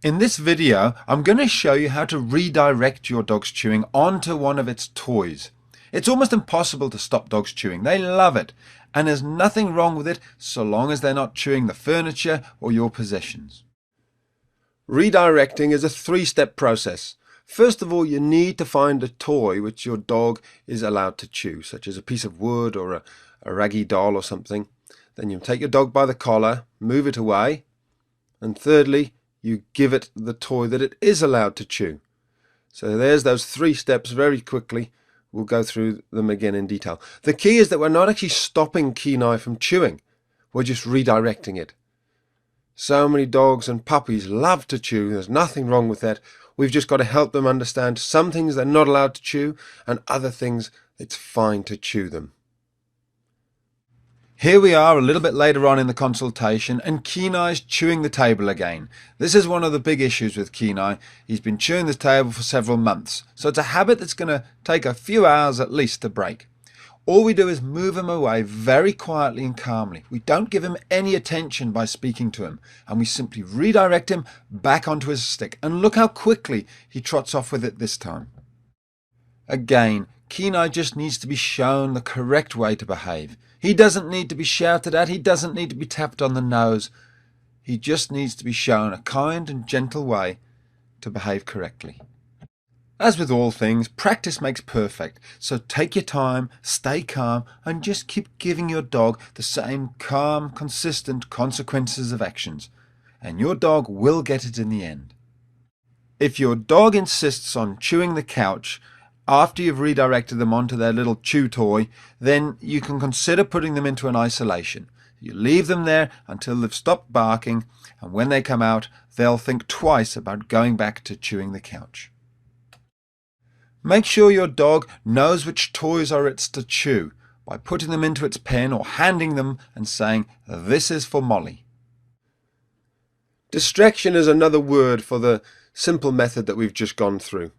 In this video, I'm going to show you how to redirect your dog's chewing onto one of its toys. It's almost impossible to stop dogs chewing. They love it, and there's nothing wrong with it so long as they're not chewing the furniture or your possessions. Redirecting is a three-step process. First of all, you need to find a toy which your dog is allowed to chew, such as a piece of wood or a raggy doll or something. Then you take your dog by the collar, move it away, and thirdly, you give it the toy that it is allowed to chew. So there's those three steps very quickly. We'll go through them again in detail. The key is that we're not actually stopping Kenai from chewing. We're just redirecting it. So many dogs and puppies love to chew. There's nothing wrong with that. We've just got to help them understand some things they're not allowed to chew and other things it's fine to chew them. Here we are a little bit later on in the consultation, and Kenai's chewing the table again. This is one of the big issues with Kenai. He's been chewing the table for several months, so it's a habit that's going to take a few hours at least to break. All we do is move him away very quietly and calmly. We don't give him any attention by speaking to him, and we simply redirect him back onto his stick. And look how quickly he trots off with it this time. Again, Kenai just needs to be shown the correct way to behave. He doesn't need to be shouted at. He doesn't need to be tapped on the nose. He just needs to be shown a kind and gentle way to behave correctly. As with all things, practice makes perfect. So take your time, stay calm, and just keep giving your dog the same calm, consistent consequences of actions. And your dog will get it in the end. If your dog insists on chewing the couch, after you've redirected them onto their little chew toy, then you can consider putting them into an isolation. You leave them there until they've stopped barking, and when they come out, they'll think twice about going back to chewing the couch. Make sure your dog knows which toys are its to chew by putting them into its pen or handing them and saying, "This is for Molly." Distraction is another word for the simple method that we've just gone through.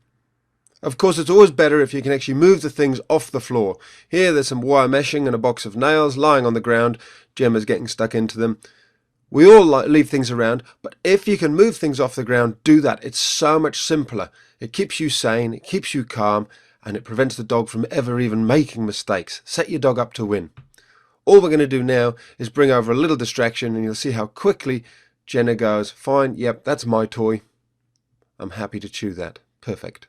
Of course, it's always better if you can actually move the things off the floor. Here there's some wire meshing and a box of nails lying on the ground. Gemma's getting stuck into them. We all leave things around, but if you can move things off the ground, do that. It's so much simpler. It keeps you sane, it keeps you calm, and it prevents the dog from ever even making mistakes. Set your dog up to win. All we're going to do now is bring over a little distraction, and you'll see how quickly Jenna goes, "Fine, yep, that's my toy. I'm happy to chew that. Perfect."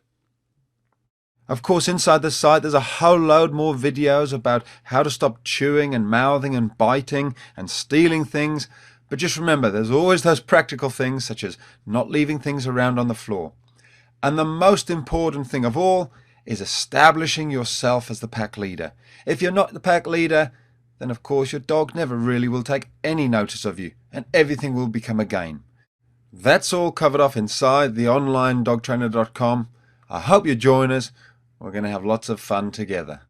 Of course, inside the site there's a whole load more videos about how to stop chewing and mouthing and biting and stealing things. But just remember, there's always those practical things such as not leaving things around on the floor. And the most important thing of all is establishing yourself as the pack leader. If you're not the pack leader, then of course your dog never really will take any notice of you, and everything will become a game. That's all covered off inside the online dogtrainer.com. I hope you join us. We're going to have lots of fun together.